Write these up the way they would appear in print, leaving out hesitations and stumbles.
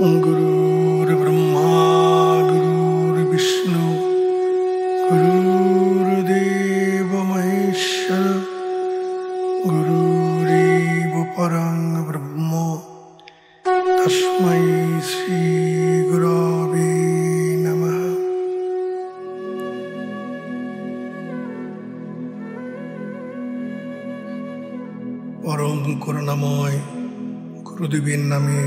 गुरुर्ब्रह्मा गुरुर्विष्णु गुरुर्देव महेश्वर गुरुरेव परं ब्रह्म तस्मै श्री गुरवे नमः। परम করুণাময় গুরুদেবের নামে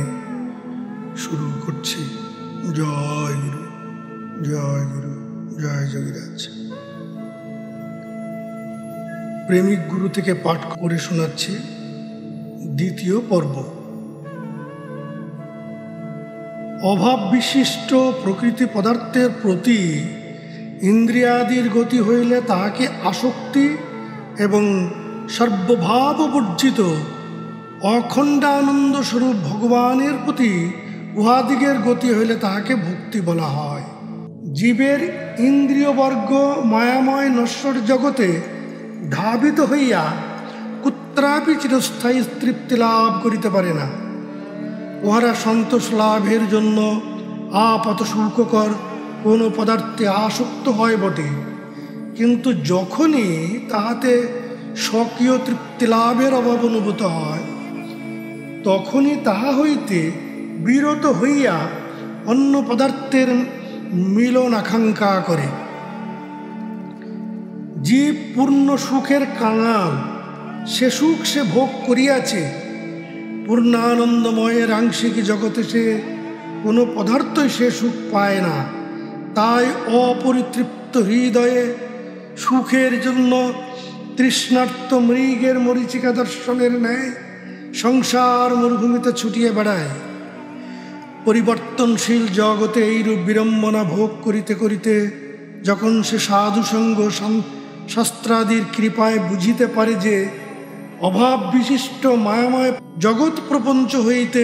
শুরু করছি। জয় গুরু, জয় গুরু, জয় যোগীরাজ। প্রেমিক গুরু থেকে পাঠ করে শোনাচ্ছি দ্বিতীয় পর্ব। অভাব বিশিষ্ট প্রকৃতি পদার্থের প্রতি ইন্দ্রিয়াদির গতি হইলে তাহাকে আসক্তি এবং সর্বভাব বর্জিত অখণ্ডানন্দ স্বরূপ ভগবানের প্রতি উহাদিগের গতি হইলে তাহাকে ভক্তি বলা হয়। জীবের ইন্দ্রিয়বর্গ মায়াময় নশ্বর জগতে ধাবিত হইয়া কুত্রাপি চিরস্থায়ী তৃপ্তি লাভ করিতে পারে না। উহারা সন্তোষ লাভের জন্য আপাত সুখকর কোনো পদার্থে আসক্ত হয় বটে, কিন্তু যখনই তাহাতে স্বকীয় তৃপ্তি লাভের অভাব অনুভূত হয় তখনই তাহা হইতে বিরত হইয়া অন্য পদার্থের মিলন আকাঙ্ক্ষা করে। জীব পূর্ণ সুখের কাঙাল, সে সুখ সে ভোগ করিয়াছে। পূর্ণানন্দময়ের আংশিক জগতে সে কোনো পদার্থই সে সুখ পায় না। তাই অপরিতৃপ্ত হৃদয়ে সুখের জন্য তৃষ্ণার্ত মৃগের মরীচিকা দর্শনের ন্যায় সংসার মরুভূমিতে ছুটিয়ে বেড়ায়। পরিবর্তনশীল জগতে এইরূপ বিড়ম্বনা ভোগ করিতে করিতে যখন সে সাধুসঙ্গ শাস্ত্রাদির কৃপায় বুঝিতে পারে যে অভাব বিশিষ্ট মায়াময় জগৎ প্রপঞ্চ হইতে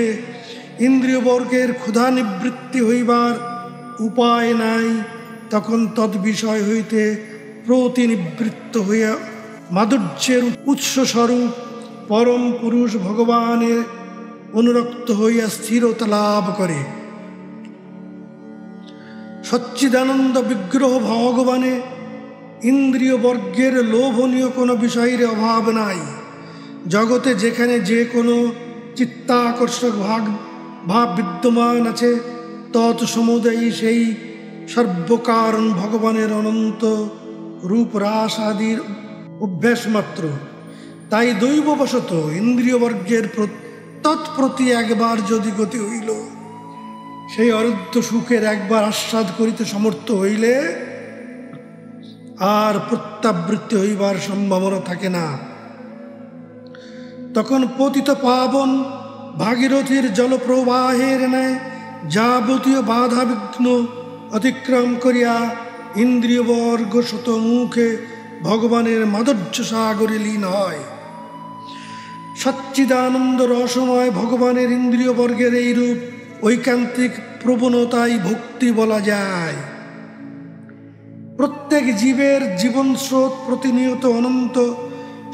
ইন্দ্রিয়বর্গের ক্ষুধা নিবৃত্তি হইবার উপায় নাই, তখন তদ্বিষয় হইতে প্রতিনিবৃত্ত হইয়া মাধুর্যের উৎসস্বরূপ পরম পুরুষ ভগবানের অনুরক্ত হইয়া স্থিরতা লাভ করে। সচ্চিদানন্দ বিগ্রহ ভগবানে ইন্দ্রিয় বর্গের লোভনীয় কোনো বিষয়ের অভাব নাই। জগতে যেখানে যে কোনো চিত্তাকর্ষক ভাব বিদ্যমান আছে তৎসমুদায়ী সেই সর্বকারণ ভগবানের অনন্ত রূপ রাস আদির অভ্যাস মাত্র। তাই দৈববশত ইন্দ্রিয়বর্গের তৎপ্রতি একবার যদি গতি হইল, সেই অরুদ্ধ সুখের একবার আস্বাদ করিতে সমর্থ হইলে আর প্রত্যাবৃত্তি হইবার সম্ভাবনা থাকে না। তখন পতিত পাবন ভাগীরথীর জলপ্রবাহের ন্যায় যাবতীয় বাধা বিঘ্ন অতিক্রম করিয়া ইন্দ্রিয়বর্গ শতমুখে ভগবানের মাধুর্য সাগরে লীন হয়। সচ্চিদানন্দ রসময় ভগবানের ইন্দ্রিয়বর্গের এইরূপ ঐকান্তিক প্রবণতাই ভক্তি বলা যায়। প্রত্যেক জীবের জীবন স্রোত প্রতিনিয়ত অনন্ত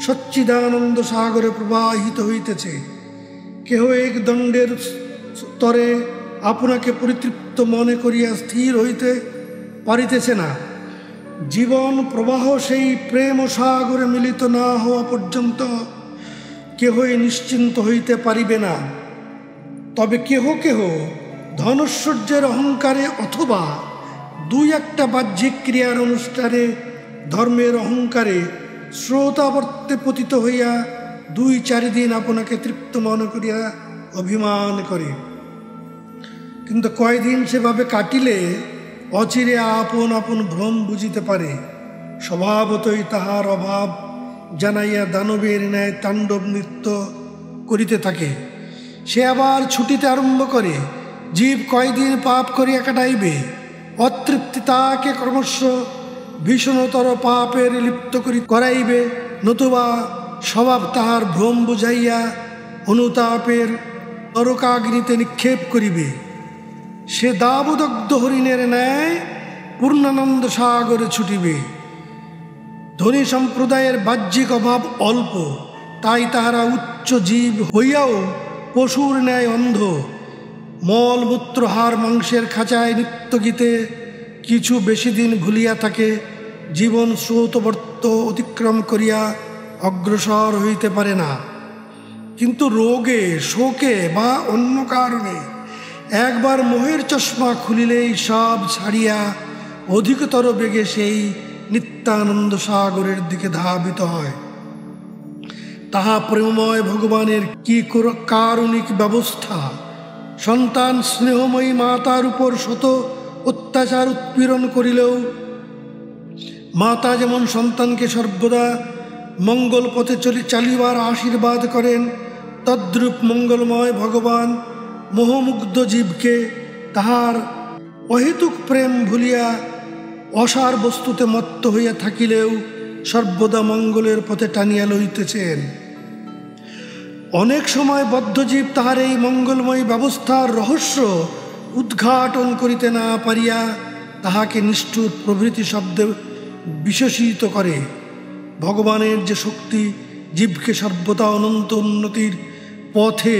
সচ্চিদানন্দ সাগরে প্রবাহিত হইতেছে। কেহ এক দণ্ডের স্তরে আপনাকে পরিতৃপ্ত মনে করিয়া স্থির হইতে পারিতেছে না। জীবন প্রবাহ সেই প্রেম সাগরে মিলিত না হওয়া পর্যন্ত কেহই নিশ্চিন্ত হইতে পারিবে না। তবে কেহ কেহ ধনৈশ্বর্যের অহংকারে অথবা দুই একটা বাহ্যিক ক্রিয়ার অনুষ্ঠানে ধর্মের অহংকারে শ্রোতাবর্তে পতিত হইয়া 2-4 দিন আপনাকে তৃপ্ত মনে করিয়া অভিমান করে, কিন্তু কয়দিন সেভাবে কাটিলে অচিরে আপন আপন ভ্রম বুঝিতে পারে। স্বভাবতই তাহার অভাব জানাইয়া দানবের ন্যায় তাণ্ডব নৃত্য করিতে থাকে। সে আবার ছুটিতে আরম্ভ করে। জীব কয়দিন পাপ করিয়া কাটাইবে, অতৃপ্তি তাকে ক্রমশ ভীষণতর পাপের লিপ্ত করাইবে, নতুবা স্বভাব তাহার ভ্রম বুঝাইয়া অনুতাপের নরকাগ্নিতে নিক্ষেপ করিবে। সে দাবদগ্ধ হরিণের ন্যায় পূর্ণানন্দ সাগরে ছুটিবে। ধনী সম্প্রদায়ের বাহ্যিক অভাব অল্প, তাই তাহারা উচ্চ জীব হইয়াও পশুর ন্যায় অন্ধ। মলমূত্র হাড় মাংসের খাঁচায় নিত্য গীতে কিছু বেশি দিন ভুলিয়া থাকে, জীবন স্রোতবর্ত অতিক্রম করিয়া অগ্রসর হইতে পারে না। কিন্তু রোগে, শোকে বা অন্য কারণে একবার মোহের চশমা খুলিলেই সব ছাড়িয়া অধিকতর বেগে সেই নিত্যানন্দ সাগরের দিকে ধাবিত হয়। তাহা প্রেমময় ভগবানের কি কারুণিক ব্যবস্থা! সন্তান স্নেহময়ী মাতার উপর শত অত্যাচার উৎপীড়ন করিলেও মাতা যেমন সন্তানকে সর্বদা মঙ্গল পথে চালিবার আশীর্বাদ করেন, তদ্রূপ মঙ্গলময় ভগবান মোহমুগ্ধ জীবকে তাহার অহেতুক প্রেম ভুলিয়া অসার বস্তুতে মত্ত হইয়া থাকিলেও সর্বদা মঙ্গলের পথে টানিয়া লইতেছেন। অনেক সময় বদ্ধজীব তাহার এই মঙ্গলময় ব্যবস্থার রহস্য উদ্ঘাটন করিতে না পারিয়া তাহাকে নিষ্ঠুর প্রভৃতি শব্দে বিশেষিত করে। ভগবানের যে শক্তি জীবকে সর্বদা অনন্ত উন্নতির পথে,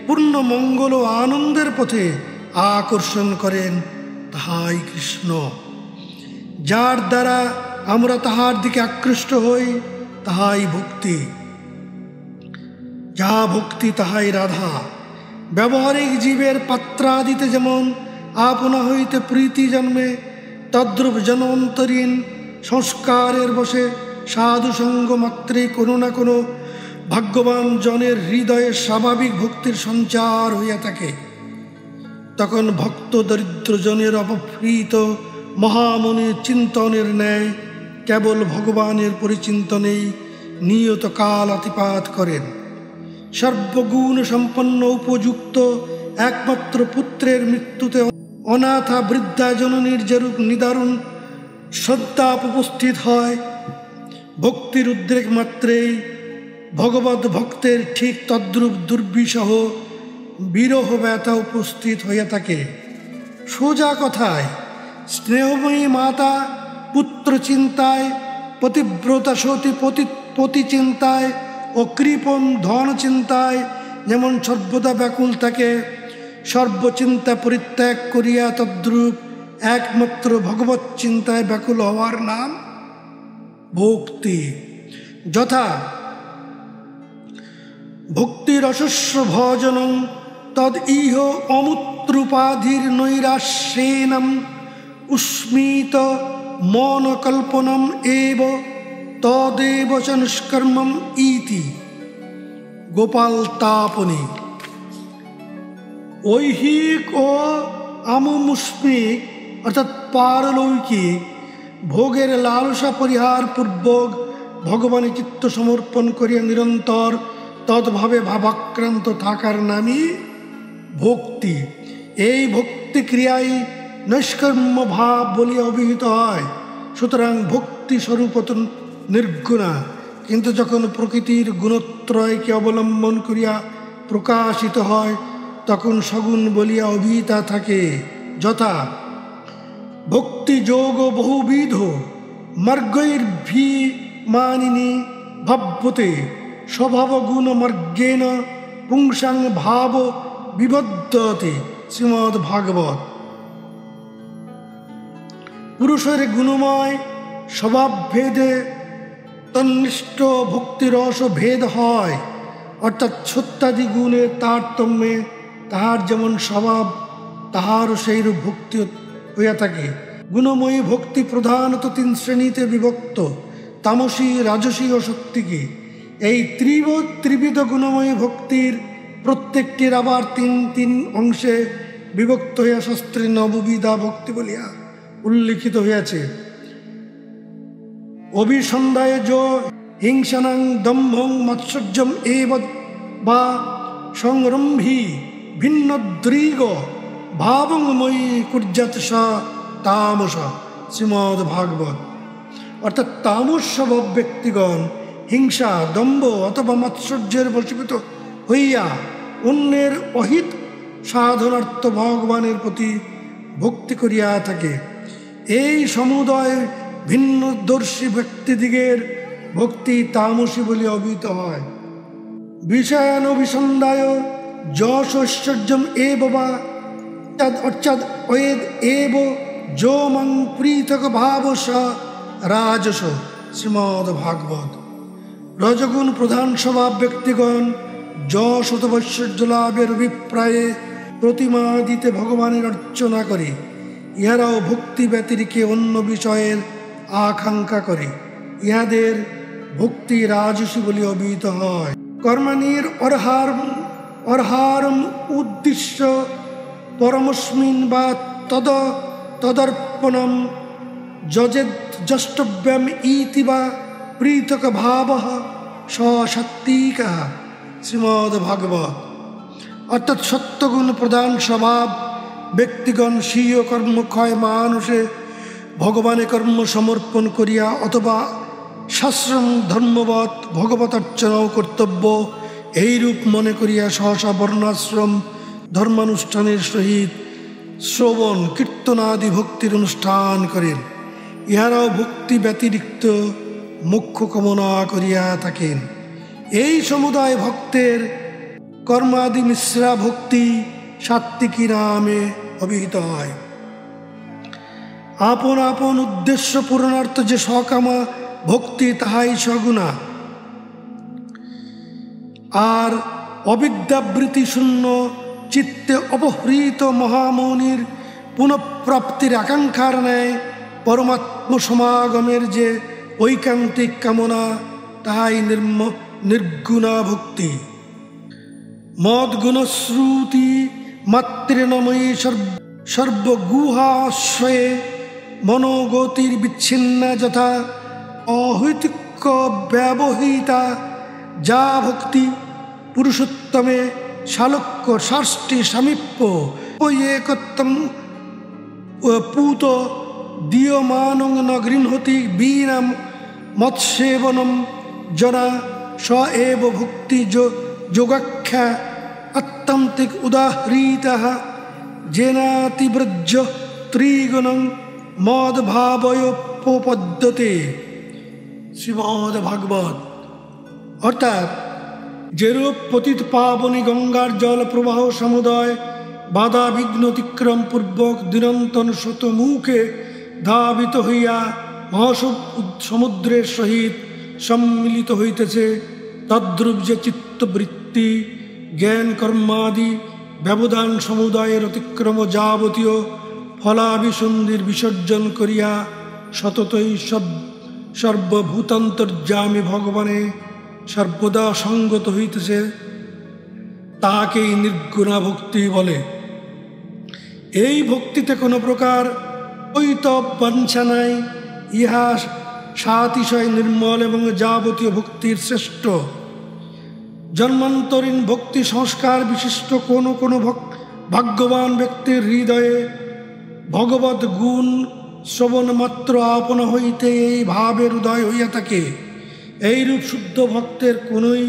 পূর্ণ মঙ্গল ও আনন্দের পথে আকর্ষণ করেন, তাহাই কৃষ্ণ। যার দ্বারা আমরা তাহার দিকে আকৃষ্ট হই তাহাই ভক্তি। যাহা ভক্তি তাহাই রাধা। ব্যবহারিক জীবের পাত্রাদিতে যেমন আপনা হইতে প্রীতি জন্মে, তদ্রূপ জনন্তরীণ সংস্কারের বসে সাধু সঙ্গ মাত্রেই কোনো না কোনো ভাগ্যবান জনের হৃদয়ে স্বাভাবিক ভক্তির সঞ্চার হইয়া থাকে। তখন ভক্ত দরিদ্রজনের অপহৃত মহামনির চিন্তনের ন্যায় কেবল ভগবানের পরিচিন্তনেই নিয়ত কাল অতিপাত করেন। সর্বগুণ সম্পন্ন উপযুক্ত একমাত্র পুত্রের মৃত্যুতে অনাথা বৃদ্ধা জননীর যেরূপ নিদারুণ সন্তাপ উপস্থিত হয়, ভক্তির উদ্রেক মাত্রেই ভগবত ভক্তের ঠিক তদ্রূপ দুর্বিষহ বিরহ ব্যথা উপস্থিত হইয়া থাকে। সোজা কথায় স্নেহময়ী মাতা পুত্র চিন্তায়, পতিব্রতা সতী পতি চিন্তায় ও কৃপণ ধন চিন্তায় যেমন সর্বদা ব্যাকুল থাকে, সর্বচিন্তা পরিত্যাগ করিয়া তদ্রূপ একমাত্র ভগবত চিন্তায় ব্যাকুল হওয়ার নাম ভক্তি। যথা ভক্তিরশস্য ভজনং তদ ইহ অমূত্রুপাধির নৈরাশ্যেনম উস্মিত মনকল্পনম এব তদেব চ নিষ্কর্মম ইতি। গোপাল তাপনী। ঐহিক ও আমুমুষ্মিক অর্থাৎ পারলৌকিক ভোগের লালসা পরিহার পূর্বক ভগবানে চিত্ত সমর্পণ করিয়া নিরন্তর তদ্ভাবে ভাবাক্রান্ত থাকার নামই ভক্তি। এই ভক্তি ক্রিয়াই নৈষ্কর্ম্য ভাব বলিয়া অভিহিত হয়। সুতরাং ভক্তি স্বরূপত নির্গুণা, কিন্তু যখন প্রকৃতির গুণত্রয়কে অবলম্বন করিয়া প্রকাশিত হয় তখন সগুণ বলিয়া অভিহিতা থাকে। যথা ভক্তি যোগ বহুবিধ মার্গৈর্ভিমানিনী ভাব্যতে স্বভাব গুণ মার্গেণ পুংসাং ভাব বিবদ্ধতে। শ্রীমদ্ ভাগবত। পুরুষের গুণময় স্বভাব ভেদে তন্নিষ্ঠ ভক্তিরস ভেদ হয়, অর্থাৎ সত্যাদি গুণের তারতম্যে তাহার যেমন স্বভাব তাহারও সেইরূপ ভক্তি হইয়া থাকে। গুণময়ী ভক্তি প্রধানত 3 শ্রেণীতে বিভক্ত: তামসী, রাজসী ও সাত্ত্বিকী। এই ত্রিবিধ গুণময়ী ভক্তির প্রত্যেকটির আবার 3 অংশে বিভক্ত হইয়া শাস্ত্রে নববিধা ভক্তি বলিয়া উল্লিখিত হইয়াছে। অভিসন্ধায় যো হিংসানাং দম্ভং মাৎসর্যম এব বা সংরম্ভী ভিন্নদ্রিগ ভাবংময়ী কুর্যাৎ সা তামসা। শ্রীমদ্ ভাগবত। অর্থাৎ তামস স্বভাব ব্যক্তিগণ হিংসা, দম্ভ অথবা মাৎসর্যের বশীভূত হইয়া অন্যের অহিত সাধনার্থ ভগবানের প্রতি ভক্তি করিয়া থাকে। এই সমুদয় ভিন্নদর্শী ব্যক্তিদিগের ভক্তি তামসী বলিয়া অভিহিত হয়। বিষয়ানভিসন্ধায় যশ ঐশ্বর্যম এব বা অর্চাদ ওয়েদ এব যো মং পৃথক ভাবস রাজস। শ্রীমদ্ ভাগবত। রজগুণ প্রধান স্বভাব ব্যক্তিগণ যশতবৈশ্বর্য লাভের অভিপ্রায়ে প্রতিমা দিতে ভগবানের অর্চনা করে। ইহারাও ভক্তি ব্যতিরিকে অন্য বিষয়ের আকাঙ্ক্ষা করে। ইহাদের ভক্তি রাজসী বলে অভিহিত হয়। কর্মাণীর অর্হারম উদ্দেশ্য পরমস্মিন বা তদর্পণম যজেদ যষ্টব্যম ইতি বা পৃথক ভাব সাত্ত্বিক। শ্রীমদ্ ভাগবত। অর্থাৎ সত্যগুণ প্রধান স্বভাব ব্যক্তিগণ স্বীয় কর্মক্ষয় মানুষে ভগবানে কর্ম সমর্পণ করিয়া অথবা শাস্ত্রম ধর্মবৎ ভগবত অর্চনাও কর্তব্য এইরূপ মনে করিয়া সহসা বর্ণাশ্রম ধর্মানুষ্ঠানের সহিত শ্রবণ কীর্তনাদি ভক্তির অনুষ্ঠান করেন। ইহারাও ভক্তি ব্যতিরিক্ত মোক্ষ কামনা করিয়া থাকেন। এই সমুদায় ভক্তের কর্মাদি মিশ্রা ভক্তি সাত্ত্বিকী নামে অভিহিত হয়। আপন আপন উদ্দেশ্য পূরণার্থ যে সকামা ভক্তি তাহাই সগুণা। আর অবিদ্যাবৃত্তি শূন্য চিত্তে অপহৃত মহামৌনির পুনঃপ্রাপ্তির আকাঙ্ক্ষার ন্যায় পরমাত্ম সমাগমের যে ঐকান্তিক কামনা তাহাই নির্গুণা ভক্তি। মদ্গুণশ্রুতি মাতৃণময়ী সর্বগুহাশ্রয়ে মনোগতির বিচ্ছিন্না যথা অহৈতিক্য ব্যবহিতা যা ভক্তি পুরুষোত্তমে শালক্য ষষ্ঠী সামীপ্য একত্তম পূত দীয়মানং ন গৃহতি বীনা মৎসেবনম জনা স এব ভক্তি যোগাখ্যা অত্যন্তিক উদাহৃতঃ জেনাতিব্রজ্য ত্রিগুণং মদভাবয়োপপদ্যতে। শ্রীমদ্ ভাগবত। অর্থাৎ যেরূপ পতিত পাবনী গঙ্গার জল প্রবাহ সমুদয় বাধা বিঘ্ন অতিক্রম পূর্বক নিরন্তর শতমুখে ধাবিত হইয়া মহাসমুদ্রের সহিত সম্মিলিত হইতেছে, তদ্রূপ যে চিত্তবৃত্তি জ্ঞান কর্মাদি ব্যবধান সমুদায়ের অতিক্রম যাবতীয় ফলাভিসন্ধির বিসর্জন করিয়া সততই সর্বভূতান্তর্যামী ভগবানে সর্বদা সঙ্গত হইতেছে, তাহাকেই নির্গুণা ভক্তি বলে। এই ভক্তিতে কোনো প্রকার ঐতব বাঞ্ছা নাই। ইহা সাতিশয় নির্মল এবং যাবতীয় ভক্তির শ্রেষ্ঠ। জন্মান্তরীণ ভক্তি সংস্কার বিশিষ্ট কোনো কোনো ভাগ্যবান ব্যক্তির হৃদয়ে ভগবত গুণ শ্রবণ মাত্র আপনা হইতে এই ভাবের উদয় হইয়া থাকে। এইরূপ শুদ্ধ ভক্তের কোনোই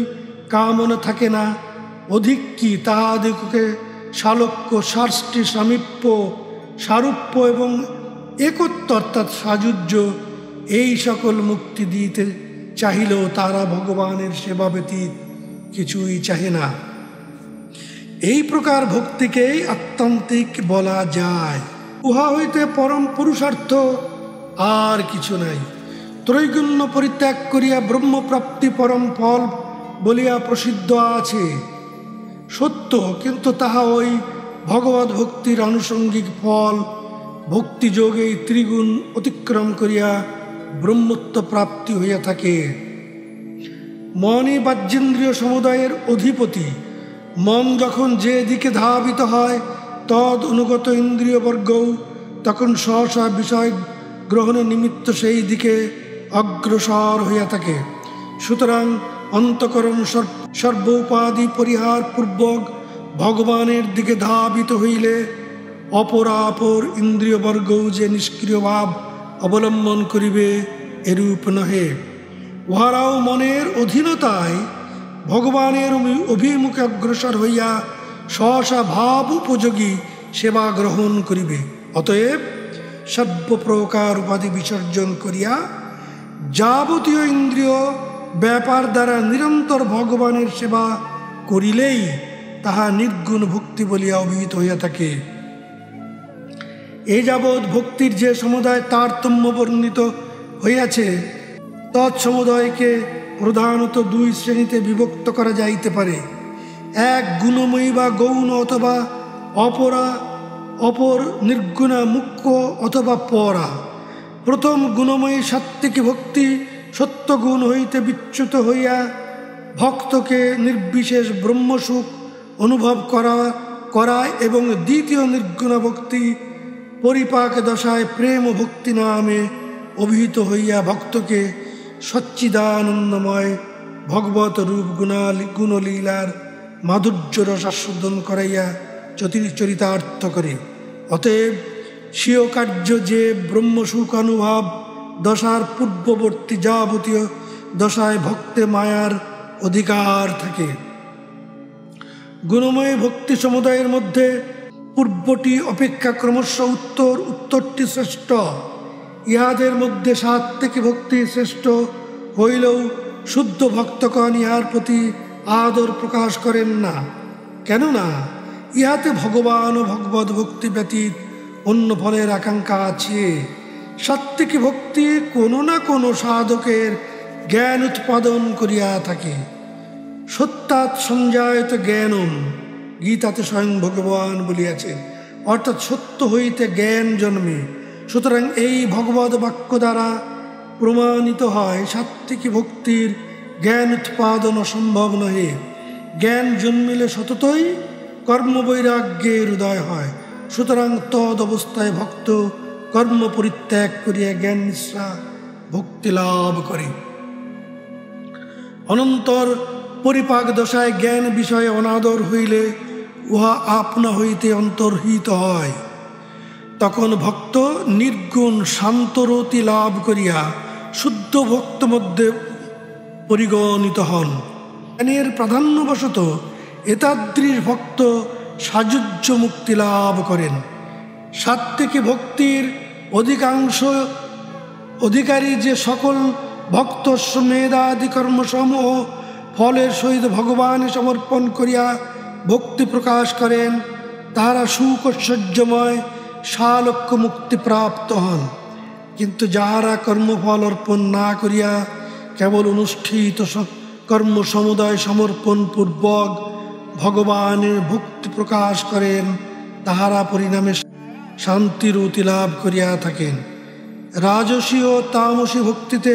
কামনা থাকে না। অধিক কি তাহাদিগকে শালক্য ষষ্ঠী সামীপ্য সারূপ্য এবং একত্ব অর্থাৎ সাযুজ্য এই সকল মুক্তি দিতে চাহিলেও তারা ভগবানের সেবা ব্যতীত কিছুই চাহে না। এই প্রকার ভক্তিকেই আত্যন্তিক বলা যায়। উহা হইতে পরম পুরুষার্থ আর কিছু নাই। ত্রৈগুণ্য পরিত্যাগ করিয়া ব্রহ্মপ্রাপ্তি পরম ফল বলিয়া প্রসিদ্ধ আছে সত্য, কিন্তু তাহা ওই ভগবত ভক্তির আনুষঙ্গিক ফল। ভক্তিযোগে ত্রিগুণ অতিক্রম করিয়া ব্রহ্মত্ব প্রাপ্তি হইয়া থাকে। মনই বাহ্যেন্দ্রিয় সমুদায়ের অধিপতি। মন যখন যে দিকে ধাবিত হয় তদ অনুগত ইন্দ্রিয়বর্গও তখন সহসা বিষয় গ্রহণের নিমিত্ত সেই দিকে অগ্রসর হইয়া থাকে। সুতরাং অন্তঃকরণ সর্বোপাধি পরিহার পূর্বক ভগবানের দিকে ধাবিত হইলে অপরাপর ইন্দ্রিয়বর্গও যে নিষ্ক্রিয় ভাব অবলম্বন করিবে এরূপ নহে। উহারাও মনের অধীনতায় ভগবানের অভিমুখে অগ্রসর হইয়া সহসা ভাব উপযোগী সেবা গ্রহণ করিবে। অতএব সর্বপ্রকার উপাধি বিসর্জন করিয়া যাবতীয় ইন্দ্রিয় ব্যাপার দ্বারা নিরন্তর ভগবানের সেবা করিলেই তাহা নির্গুণ ভক্তি বলিয়া অভিহিত হইয়া থাকে। এ যাবৎ ভক্তির যে সমুদায় তারতম্য বর্ণিত হইয়াছে, তৎসমুদয়কে প্রধানত দুই শ্রেণীতে বিভক্ত করা যাইতে পারে। এক গুণময়ী বা গৌণ, অথবা অপর নির্গুণা মুখ্য অথবা পরা। প্রথম গুণময়ী সাত্ত্বিক ভক্তি সত্যগুণ হইতে বিচ্যুত হইয়া ভক্তকে নির্বিশেষ ব্রহ্মসুখ অনুভব করায়, এবং দ্বিতীয় নির্গুণা ভক্তি পরিপাক দশায় প্রেম ভক্তি নামে অভিহিত হইয়া ভক্তকে সচ্চিদানন্দময় ভগবত রূপ গুণলীলার মাধুর্য রসাস্বাদন করাইয়া চরিতার্থ করে। অতএব স্বীয় কার্য যে ব্রহ্মসুখ অনুভব দশার পূর্ববর্তী যাবতীয় দশায় ভক্তে মায়ার অধিকার থাকে। গুণময় ভক্তি সমুদায়ের মধ্যে পূর্বটি অপেক্ষা ক্রমশ উত্তরটি শ্রেষ্ঠ। ইহাদের মধ্যে সাত্ত্বিক ভক্তি শ্রেষ্ঠ হইলেও শুদ্ধ ভক্তগণ ইহার প্রতি আদর প্রকাশ করেন না। কেননা ইহাতে ভগবান ও ভগবত ভক্তি ব্যতীত অন্য ফলের আকাঙ্ক্ষা আছে। সাত্ত্বিক ভক্তি কোনো না কোনো সাধকের জ্ঞান উৎপাদন করিয়া থাকে। সত্যাৎ সঞ্জায়ত জ্ঞানম, গীতাতে স্বয়ং ভগবান বলিয়াছেন, অর্থাৎ সত্য হইতে জ্ঞান জন্মে। সুতরাং এই ভগবত বাক্য দ্বারা প্রমাণিত হয় সাত্ত্বিক ভক্তির জ্ঞান উৎপাদন অসম্ভব নহে। জ্ঞান জন্মিলে সততই কর্মবৈরাগ্যের উদয় হয়। সুতরাং তদ অবস্থায় ভক্ত কর্ম পরিত্যাগ করিয়া জ্ঞান নিঃশ্রা ভক্তি লাভ করে। অনন্তর পরিপাক দশায় জ্ঞান বিষয়ে অনাদর হইলে উহা আপনা হইতে অন্তর্হিত হয়। তখন ভক্ত নির্গুণ শান্তরতি লাভ করিয়া শুদ্ধ ভক্ত মধ্যে পরিগণিত হন। জ্ঞানের প্রাধান্যবশত এতাদৃশ ভক্ত সাযুজ্য মুক্তি লাভ করেন। সাত্ত্বিক ভক্তির অধিকারী যে সকল ভক্ত মেধাদি কর্মসমূহ ফলের সহিত ভগবান সমর্পণ করিয়া ভক্তি প্রকাশ করেন, তাহারা সুখ ঐশ্বর্যময় সালক্ষ্য মুক্তি প্রাপ্ত হন। কিন্তু যাহারা কর্মফল অর্পণ না করিয়া কেবল অনুষ্ঠিত কর্ম সমুদায় সমর্পণ পূর্বক ভগবানের ভক্তি প্রকাশ করেন, তাহারা পরিণামে শান্তির অতি লাভ করিয়া থাকেন। রাজসী ও তামসী ভক্তিতে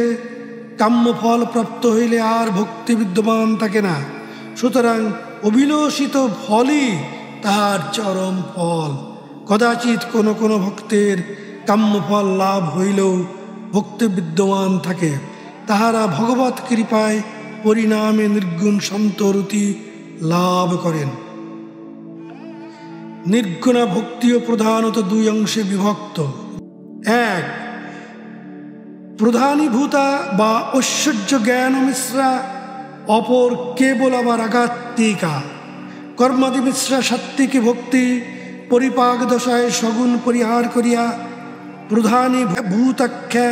কাম্যফল প্রাপ্ত হইলে আর ভক্তি বিদ্যমান থাকে না। সুতরাং অভিলষিত ফলই তাহার চরম ফল। কদাচিৎ কোনো কোনো ভক্তের কাম্যফল লাভ হইলেও ভক্তি বিদ্যমান থাকে। তাহারা ভগবত কৃপায় পরিণামে নির্গুণ শান্তরতি লাভ করেন। নির্গুণা ভক্তিও প্রধানত দুই অংশে বিভক্ত। এক, প্রধানীভূতা বা ঐশ্বর্য জ্ঞান মিশ্রা, অপর কেবল আবার আগাত্মিকা। কর্মাদি মিশ্রা সাত্ত্বিক ভক্তি পরিপাক দশায় সগুণ পরিহার করিয়া প্রধানী ভূতাখ্যা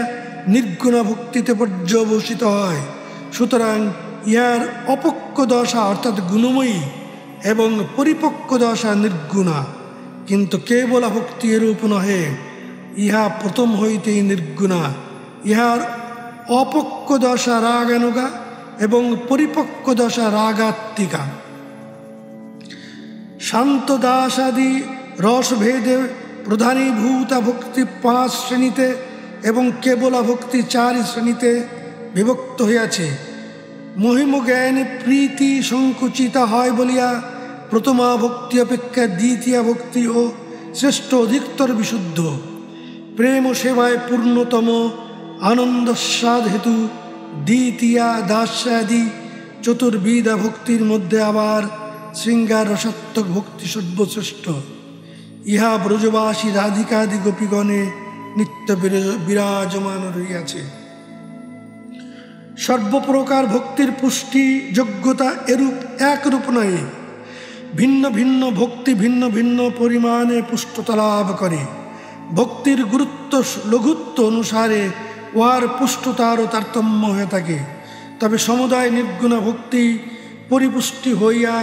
নির্গুণা ভক্তিতে পর্যবসিত হয়। সুতরাং ইহার অপক্ষ দশা অর্থাৎ গুণময়ী এবং পরিপক্ক দশা নির্গুণা। কিন্তু কেবলা ভক্তি এরূপ নহে, ইহা প্রথম হইতেই নির্গুণা। ইহার অপক্ষ দশা রাগানুগা এবং পরিপক্ক দশা রাগাত্মিকা। শান্ত দাসাদি রসভেদে প্রধানীভূতা ভক্তি 5 শ্রেণীতে এবং কেবলা ভক্তি 4 শ্রেণীতে বিভক্ত হইয়াছে। মহিম জ্ঞানে প্রীতি সংকুচিতা হয় বলিয়া প্রথমা ভক্তি অপেক্ষা দ্বিতীয় ভক্তি ও শ্রেষ্ঠ অধিকতর বিশুদ্ধ। প্রেম সেবায় পূর্ণতম আনন্দস্বাদ হেতু দ্বিতীয়া দাস্যাদি চতুর্বিধা ভক্তির মধ্যে আবার শৃঙ্গার রসাত্মক ভক্তি সর্বশ্রেষ্ঠ। ইহা ব্রজবাসী রাধিকাদি গোপীগণে নিত্য বিরাজমান রহিয়াছে। সর্বপ্রকার ভক্তির পুষ্টি যোগ্যতা এরূপ একরূপ নয়। ভিন্ন ভিন্ন ভক্তি ভিন্ন ভিন্ন পরিমাণে পুষ্টতা লাভ করে। ভক্তির গুরুত্ব লঘুত্ব অনুসারে উহার পুষ্টতারও তারতম্য হয়ে থাকে। তবে সমুদায় নির্গুণা ভক্তি পরিপুষ্টি হইয়া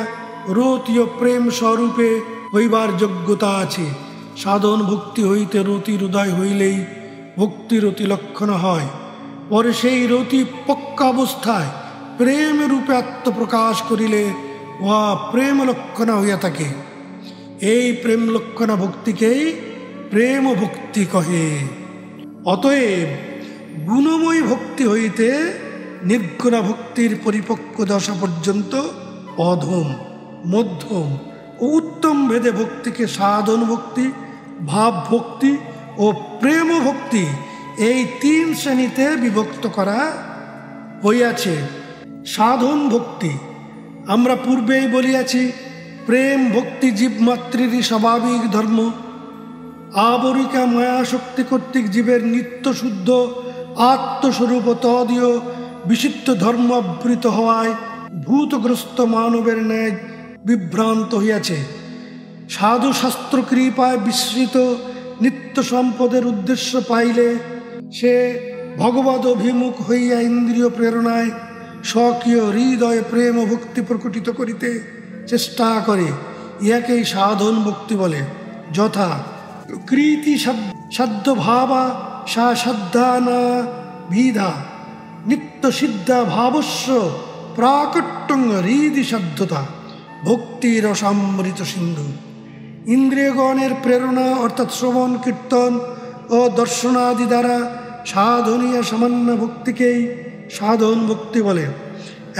রতীয় প্রেম স্বরূপে হইবার যোগ্যতা আছে। সাধন ভক্তি হইতে রতির উদয় হইলেই ভক্তির অতি লক্ষণ হয়। পরে সেই রতি পক্কা অবস্থায় প্রেম রূপে আত্মপ্রকাশ করিলে উহা প্রেম লক্ষণা হইয়া থাকে। এই প্রেম লক্ষণা ভক্তিকেই প্রেম ভক্তি কহে। অতএব গুণময় ভক্তি হইতে নির্গুণা ভক্তির পরিপক্ক দশা পর্যন্ত অধম, মধ্যম ও উত্তম ভেদে ভক্তিকে সাধন ভক্তি, ভাব ভক্তি ও প্রেম ভক্তি এই তিন শ্রেণীতে বিভক্ত করা হইয়াছে। সাধন ভক্তি আমরা পূর্বেই বলিয়াছি, প্রেম ভক্তি জীবমাত্রেরই স্বাভাবিক ধর্ম। আবরিকা মায়াশক্তি কর্তৃক জীবের নিত্য শুদ্ধ আত্মস্বরূপ তদীয় বিশুদ্ধ ধর্ম আবৃত হওয়ায় ভূতগ্রস্ত মানবের ন্যায় বিভ্রান্ত হইয়াছে। সাধু শাস্ত্র কৃপায় বিস্মৃত নিত্য সম্পদের উদ্দেশ্য পাইলে সে ভগবদ অভিমুখ হইয়া ইন্দ্রিয় প্রেরণায় স্বকীয় হৃদয় প্রেম ও ভক্তি প্রকটিত করিতে চেষ্টা করে। ইহাকেই সাধন ভক্তি বলে। যথা কৃতি সাধ্য ভাবা সা শ্রদ্ধা না বিধা নিত্য সিদ্ধা ভাবস্য প্রাকট্যং হৃদি সাধ্যতা ভক্তি রসামৃত সিন্ধু। ইন্দ্রিয়গণের প্রেরণা অর্থাৎ শ্রবণ কীর্তন ও দর্শনাদি দ্বারা সাধনীয় সামান্য ভক্তিকেই সাধন ভক্তি বলে।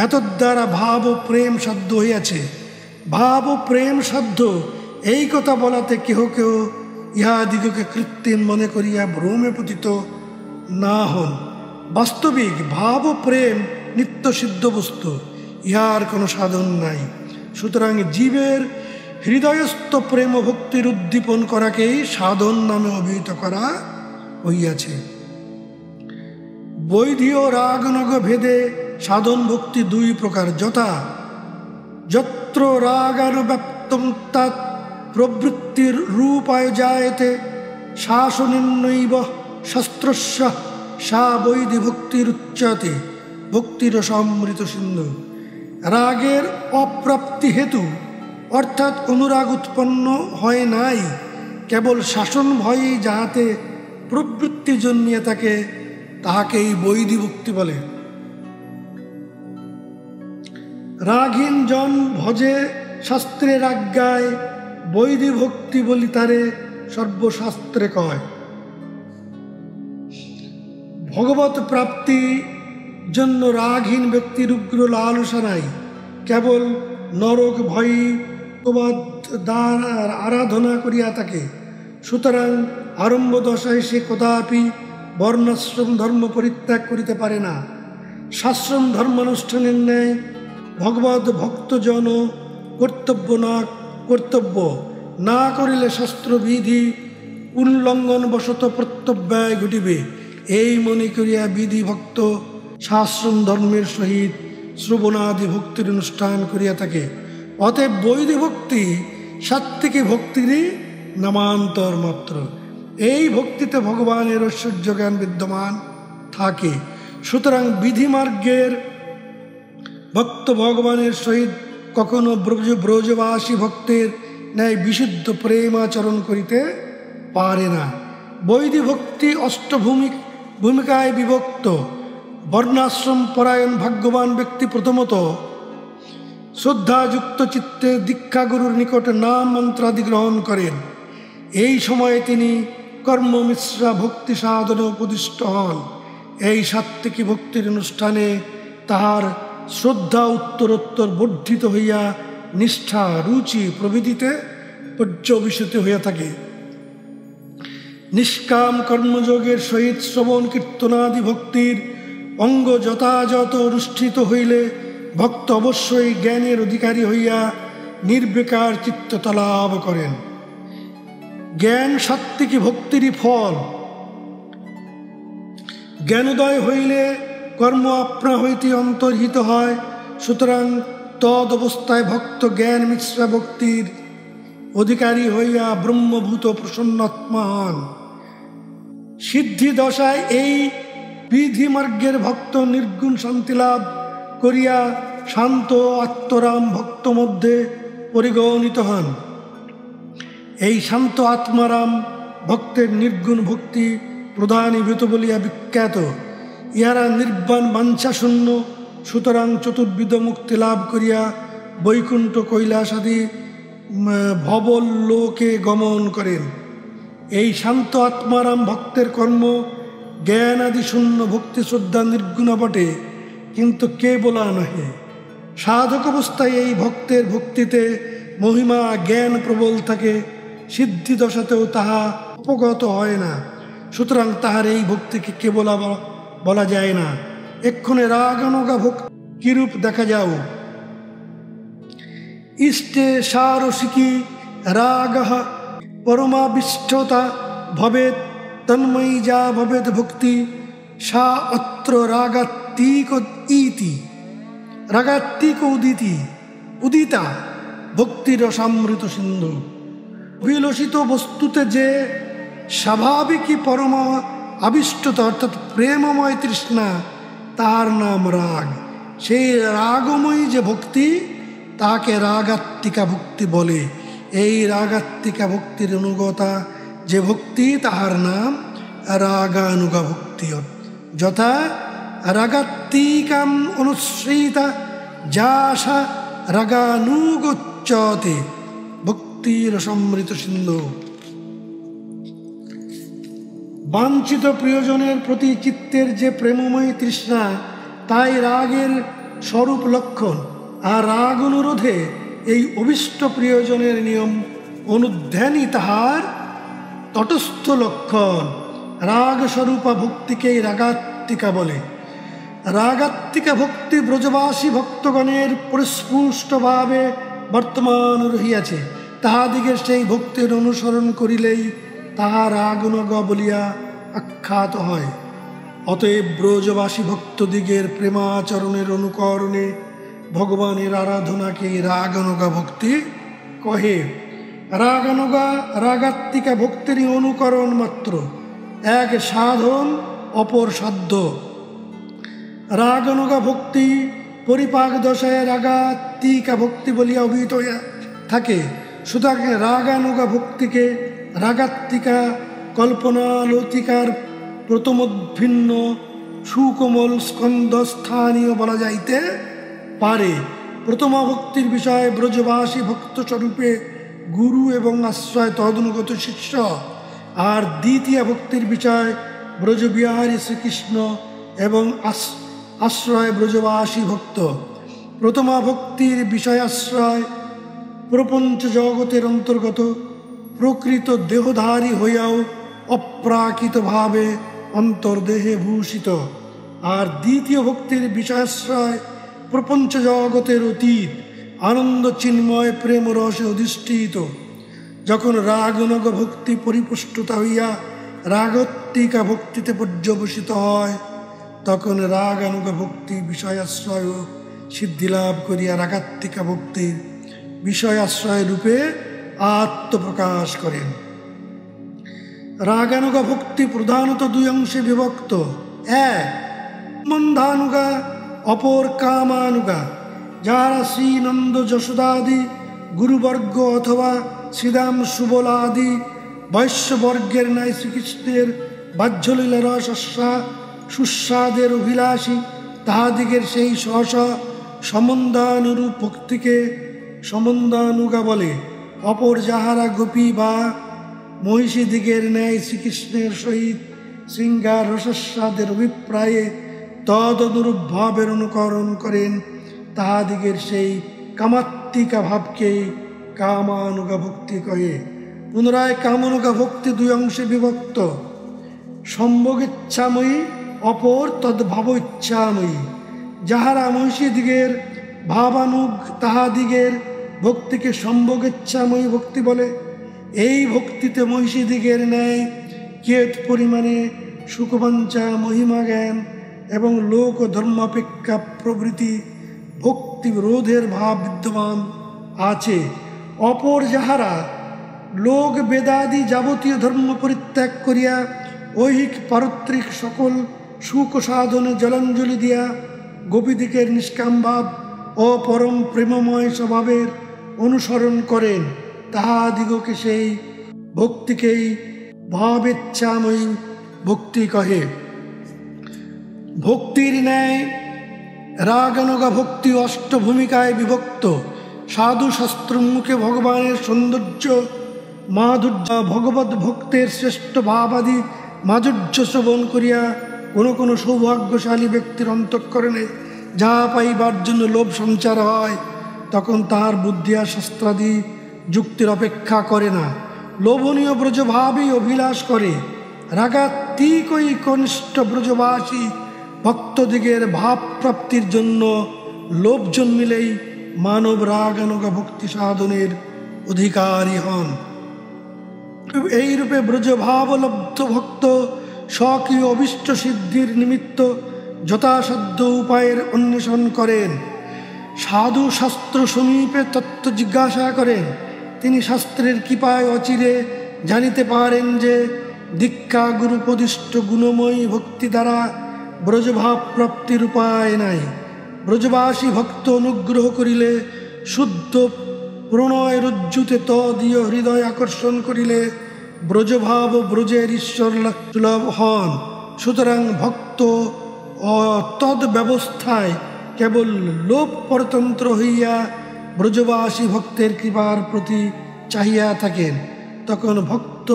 এতদ্বারা ভাব ও প্রেম সাধ্য হইয়াছে। ভাব ও প্রেম সাধ্য এই কথা বলাতে কেহ কেহ ইহাদিগকে কৃত্রিম মনে করিয়া ভ্রমে পতিত না হন। বাস্তবিক ভাব ও প্রেম নিত্য সিদ্ধ বস্তু, ইহার কোনো সাধন নাই। সুতরাং জীবের হৃদয়স্থ প্রেম ও ভক্তির উদ্দীপন করাকেই সাধন নামে অভিহিত করা হইয়াছে। বৈধীয় রাগনগ ভেদে সাধন ভক্তি দুই প্রকার। যথা যত্র রাগানুব্যাপ্তং তৎ প্রবৃত্তির রূপায় জায়তে শাসনির্নৈব শাস্ত্রস্য সা বৈধি ভক্তিরুচ্যতে ভক্তিরসামৃত সিন্ধু। রাগের অপ্রাপ্তি হেতু অর্থাৎ অনুরাগ উৎপন্ন হয় নাই, কেবল শাসন ভয়েই যাহাতে প্রবৃত্তি জন্মিয়ে থাকে তাহাকেই বৈধি ভক্তি বলে। রাগহীন জন ভজে শাস্ত্রের আজ্ঞায় বৈধি ভক্তি বলি তারে সর্বশাস্ত্রে কয়। ভগবত প্রাপ্তি জন্য রাগহীন ব্যক্তির উগ্র লালসা নাই, কেবল নরক ভয়ী আরাধনা করিয়া থাকে। সুতরাং আরম্ভ দশায় সে কদাপি বর্ণাশ্রম ধর্ম পরিত্যাগ করিতে পারে না। শাস্ত্রম ধর্মানুষ্ঠানের ন্যায় ভগবত ভক্তজন কর্তব্য না করিলে শাস্ত্রবিধি উল্লঙ্ঘন বশত প্রত্যব্যয় ঘটিবে। এই মনে করিয়া বিধি ভক্ত শাস্ত্রম ধর্মের সহিত শ্রবণাদি ভক্তির অনুষ্ঠান করিয়া থাকে। অতএব বৈধি ভক্তি সাত্ত্বিকী ভক্তিরই নামান্তর মাত্র। এই ভক্তিতে ভগবানের ঐশ্বর্য জ্ঞান বিদ্যমান থাকে। সুতরাং বিধিমার্গের ভক্ত ভগবানের সহিত কখনো ব্রজবাসী ভক্তের ন্যায় বিশুদ্ধ প্রেমাচরণ করিতে পারে না। বৈধি ভক্তি ভূমিকায় বিভক্ত। বর্ণাশ্রম পরায়ণ ভাগ্যবান ব্যক্তি প্রথমত শ্রদ্ধাযুক্ত চিত্তে দীক্ষাগুরুর নিকটে নাম মন্ত্রাদি গ্রহণ করেন। এই সময়ে তিনি কর্মমিশ্রা ভক্তি সাধনে উপদিষ্ট হন। এই সাত্ত্বিকী ভক্তির অনুষ্ঠানে তাহার শ্রদ্ধা উত্তরোত্তর বর্ধিত হইয়া নিষ্ঠা রুচি প্রভৃতিতে পর্যবেসিত হইয়া থাকে। নিষ্কাম কর্মযোগের সহিত শ্রবণ কীর্তনাদি ভক্তির অঙ্গ যথাযথ অনুষ্ঠিত হইলে ভক্ত অবশ্যই জ্ঞানের অধিকারী হইয়া নির্বিকার চিত্ততা লাভ করেন। জ্ঞান সাত্ত্বিকী ভক্তিরই ফল। জ্ঞানোদয় হইলে কর্ম আপনা হইতে অন্তর্হিত হয়। সুতরাং তদ অবস্থায় ভক্ত জ্ঞান মিশ্রা ভক্তির অধিকারী হইয়া ব্রহ্মভূত প্রসন্নাত্মা হন। সিদ্ধি দশায় এই বিধি মার্গের ভক্ত নির্গুণ শান্তি লাভ করিয়া শান্ত আত্মরাম ভক্ত মধ্যে পরিগণিত হন। এই শান্ত আত্মারাম ভক্তের নির্গুণ ভক্তি প্রধানীভূত বলিয়া বিখ্যাত। ইহারা নির্বাণ বাঞ্ছাশূন্য, সুতরাং চতুর্বিধ মুক্তি লাভ করিয়া বৈকুণ্ঠ কৈলাস আদি ভবলোকে গমন করেন। এই শান্ত আত্মারাম ভক্তের কর্ম জ্ঞান আদি শূন্য ভক্তি শ্রদ্ধা নির্গুণ বটে, কিন্তু কে বলা নহে। সাধক অবস্থায় এই ভক্তের ভক্তিতে মহিমা জ্ঞান প্রবল থাকে, সিদ্ধি দশাতেও তাহা অপগত হয় না। সুতরাং তাহার এই ভক্তিকে কে বলা যায় না। এক্ষণে রাগানুগা ভক্তি কিরূপ দেখা যাও। ইষ্টে সারসিকি রাগ পরমাবিষ্টতা ভবেত তন্ময়ী যা ভবেত ভক্তি সা অত্র রাগাত্মিক ইতি রাগাত্মিক উদিতা ভক্তিরসামৃত সিন্ধু। অভিলষিত বস্তুতে যে স্বাভাবিকই পরম আবিষ্টতা অর্থাৎ প্রেমময় তৃষ্ণা, তার নাম রাগ। সেই রাগময়ী যে ভক্তি তাকে রাগাত্মিকা ভক্তি বলে। এই রাগাত্মিকা ভক্তির অনুগতা যে ভক্তি তাহার নাম রাগানুগা ভক্তি। যথা রাগাত্মিকাম অনুসৃতা যাশা রাগানুগোচ্যতে ভক্তির সমৃত সিন্ধু। বাঞ্ছিত প্রিয়জনের প্রতি চিত্তের যে প্রেমময় তৃষ্ণা, তাই রাগের স্বরূপ লক্ষণ। আর রাগ অনুরোধে এই অভিষ্ট প্রিয়জনের নিয়ম অনুধ্যানই তাহার তটস্থ লক্ষণ। রাগ স্বরূপা ভক্তিকেই রাগাত্মিকা বলে। রাগাত্মিকা ভক্তি ব্রজবাসী ভক্তগণের পরিস্পুষ্টভাবে বর্তমান রহিয়াছে। তাহাদিগের সেই ভক্তির অনুসরণ করিলেই তাহা রাগানুগ বলিয়া আখ্যাত হয়। অতএব ব্রজবাসী ভক্তদিগের প্রেমাচরণের অনুকরণে ভগবানের আরাধনাকে রাগানুগা ভক্তি কহে। রাগানুগা রাগাত্মিকা ভক্তিরই অনুকরণ মাত্র, এক সাধন অপর সাধ্য। রাগানুগা ভক্তি পরিপাক দশায় রাগাত্মিকা ভক্তি বলিয়া অভিহিত হইয়া থাকে। সুতরাং রাগানুগা ভক্তিকে রাগাত্মিকা কল্পনালতিকার প্রথমোদ্ভিন্ন সুকোমল স্কন্ধস্থানীয় বলা যাইতে পারে। প্রথমা ভক্তির বিষয়ে ব্রজবাসী ভক্ত স্বরূপে গুরু এবং আশ্রয় তদনুগত শিষ্য, আর দ্বিতীয় ভক্তির বিষয় ব্রজবিহারী শ্রীকৃষ্ণ এবং আশ্রয় ব্রজবাসী ভক্ত। প্রথমা ভক্তির বিষয় আশ্রয় প্রপঞ্চ জগতের অন্তর্গত, প্রকৃত দেহধারী হইয়াও অপ্রাকৃতভাবে অন্তর্দেহে ভূষিত। আর দ্বিতীয় ভক্তির বিষয়াশ্রয় প্রপঞ্চ জগতের অতীত, আনন্দ চিন্ময় প্রেম রসে অধিষ্ঠিত। যখন রাগানুগ ভক্তি পরিপুষ্টতা হইয়া রাগাত্মিকা ভক্তিতে পর্যবসিত হয়, তখন রাগানুগ ভক্তি বিষয়াশ্রয় সিদ্ধিলাভ করিয়া রাগাত্মিকা ভক্তির বিষয়াশ্রয় রূপে আত্মপ্রকাশ করেন। রাগানুগা ভক্তি প্রধানত দুই অংশে বিভক্ত। এক সম্বন্ধানুগা, অপর কামানুগা। যাহারা শ্রীনন্দ যশোদাদি গুরুবর্গ অথবা শ্রীরাম সুবলাদি বৈশ্যবর্গের ন্যায় শ্রীকৃষ্ণের বাহ্যলীলা রস সুস্বাদের অভিলাষী, তাহাদিগের সেই সহসা সম্বন্ধানুরূপ ভক্তিকে সম্বন্ধানুগা বলে। অপর যাহারা গোপী বা মহিষীদিগের ন্যায় শ্রীকৃষ্ণের সহিত শৃঙ্গার রসাস্বাদের অভিপ্রায়ে তদনুরূপ ভাবের অনুকরণ করেন, তাহাদিগের সেই কামাত্মিকা ভাবকেই কামানুগা ভক্তি কহে। পুনরায় কামানুগা ভক্তি দুই অংশে বিভক্ত। সম্ভোগেচ্ছাময়ী, অপর তদ্ভাব ইচ্ছাময়ী। যাহারা মহিষীদিগের ভাবানুগ, তাহাদিগের ভক্তিকে সম্ভোগেচ্ছাময়ী ভক্তি বলে। এই ভক্তিতে মহিষীদিগের ন্যায় কিয়ৎ পরিমাণে সুখবাঞ্ছা, মহিমা জ্ঞান এবং লোক ধর্মাপেক্ষা প্রভৃতি ভক্তি রোধের ভাব বিদ্যমান আছে। অপর যাহারা লোক বেদাদি যাবতীয় ধর্ম পরিত্যাগ করিয়া ঐহিক পারত্রিক সকল সুখ সাধনে জলাঞ্জলি দিয়া গোপীদিগের নিষ্কাম ভাব ও পরম প্রেমময় স্বভাবের অনুসরণ করেন, তাহাদিগকে সেই ভক্তিকেই ভাবেচ্ছাময়ী ভক্তি কহে। ভক্তির ন্যায় রাগানুগা ভক্তি অষ্ট ভূমিকায় বিভক্ত। সাধু শাস্ত্রমুখে ভগবানের সৌন্দর্য মাধুর্য ভগবত ভক্তের শ্রেষ্ঠ ভাবাদি মাধুর্য শ্রবণ করিয়া কোনো কোনো সৌভাগ্যশালী ব্যক্তির অন্তঃকরণে যা পাইবার জন্য লোভ সঞ্চার হয়, তখন তাহার বুদ্ধি আর শাস্ত্রাদি যুক্তির অপেক্ষা করে না, লোভনীয় ব্রজভাবেই অভিলাষ করে। রাগাত্মিকই কনিষ্ঠ ব্রজবাসী ভক্তদিগের ভাবপ্রাপ্তির জন্য লোভ জন্মিলেই মানব রাগানুগা ভক্তি সাধনের অধিকারী হন। এইরূপে ব্রজভাবলব্ধ ভক্ত স্বকীয় অভীষ্ট সিদ্ধির নিমিত্ত যথাসাধ্য উপায়ের অন্বেষণ করেন। সাধু শাস্ত্র সমীপে তত্ত্ব জিজ্ঞাসা করেন। তিনি শাস্ত্রের কৃপায় অচিরে জানিতে পারেন যে দীক্ষা গুরুপদিষ্ট গুণময়ী ভক্তি দ্বারা ব্রজভাব প্রাপ্তির উপায় নাই। ব্রজবাসী ভক্ত অনুগ্রহ করিলে শুদ্ধ প্রণয় রজ্জুতে তদীয় হৃদয় আকর্ষণ করিলে ব্রজভাব ও ব্রজের ঈশ্বর সুলভ হন। সুতরাং ভক্ত তদ ব্যবস্থায় কেবল লোভ পরতন্ত্র হইয়া ব্রজবাসী ভক্তের কৃপার প্রতি চাহিয়া থাকেন। তখন ভক্ত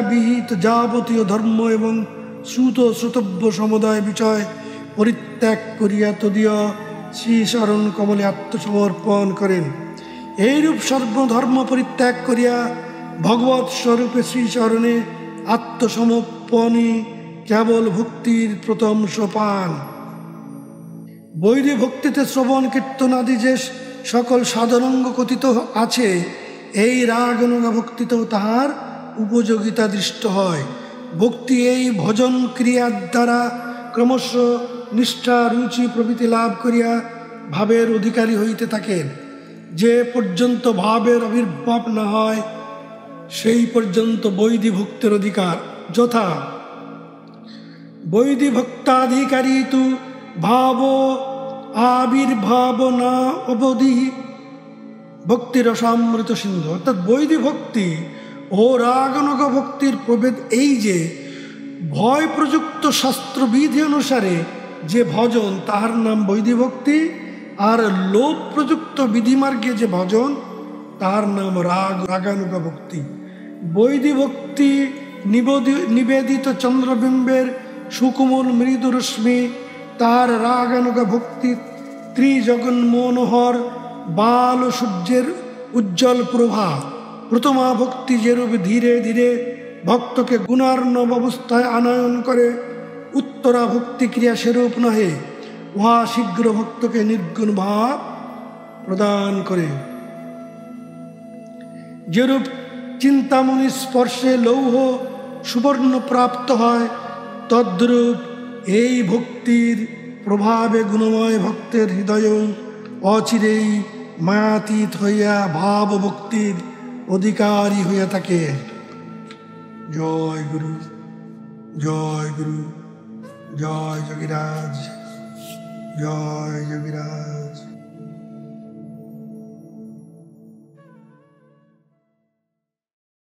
বিহিত যাবতীয় ধর্ম এবং শ্রুতব্য সমুদয় বিষয় পরিত্যাগ করিয়া তদীয় শ্রীচরণ কমলে আত্মসমর্পণ করেন। এইরূপ সর্বধর্ম পরিত্যাগ করিয়া ভগবৎ স্বরূপে শ্রীচরণে আত্মসমর্পণই কেবল ভক্তির প্রথম সোপান। বৈদিক ভক্তিতে শ্রবণ কীর্তনাদি যে সকল সাধনাঙ্গ কথিত আছে, এই রাগানুগা ভক্তিতেও তাহার উপযোগিতা দৃষ্ট হয়। ভক্তি এই ভজন ক্রিয়ার দ্বারা ক্রমশ নিষ্ঠা রুচি প্রভৃতি লাভ করিয়া ভাবের অধিকারী হইতে থাকেন। যে পর্যন্ত ভাবের আবির্ভাব না হয় সেই পর্যন্ত বৈদিক ভক্তের অধিকার। যথা বৈদিক ভক্তাধিকারী তু ভাব আবির্ভাব না অবধি ভক্তিরসামৃত সিন্ধু। অর্থাৎ বৈদিক ভক্তি ও রাগানুগ ভক্তির প্রভেদ এই যে ভয় প্রযুক্ত শাস্ত্রবিধি অনুসারে যে ভজন তাহার নাম বৈদিক ভক্তি, আর লোভ প্রযুক্ত বিধিমার্গে যে ভজন তাহার নাম রাগানুগ ভক্তি। বৈদিক ভক্তি নিবেদিত চন্দ্রবিম্বের সুকুমল মৃদু রশ্মি, তার রাগানুগ ভক্তি ত্রিজগন্মনোহর বাল সূর্যের উজ্জ্বল প্রভা। প্রথমা ভক্তি যেরূপ ধীরে ধীরে ভক্তকে গুণার্ণব অবস্থায় আনয়ন করে, উত্তরা ভক্তি ক্রিয়া সেরূপ নহে, উহা শীঘ্র ভক্তকে নির্গুণ ভাব প্রদান করে। যেরূপ চিন্তামণি স্পর্শে লৌহ সুবর্ণ প্রাপ্ত হয়, তদ্রূপ এই ভক্তির প্রভাবে গুণময় ভক্তের হৃদয় অচিরেই মায়াতীত হইয়া ভাব ভক্তির অধিকারী হইয়া থাকে। জয় গুরু, জয় গুরু, জয় যোগীরাজ, জয় যোগীরাজ।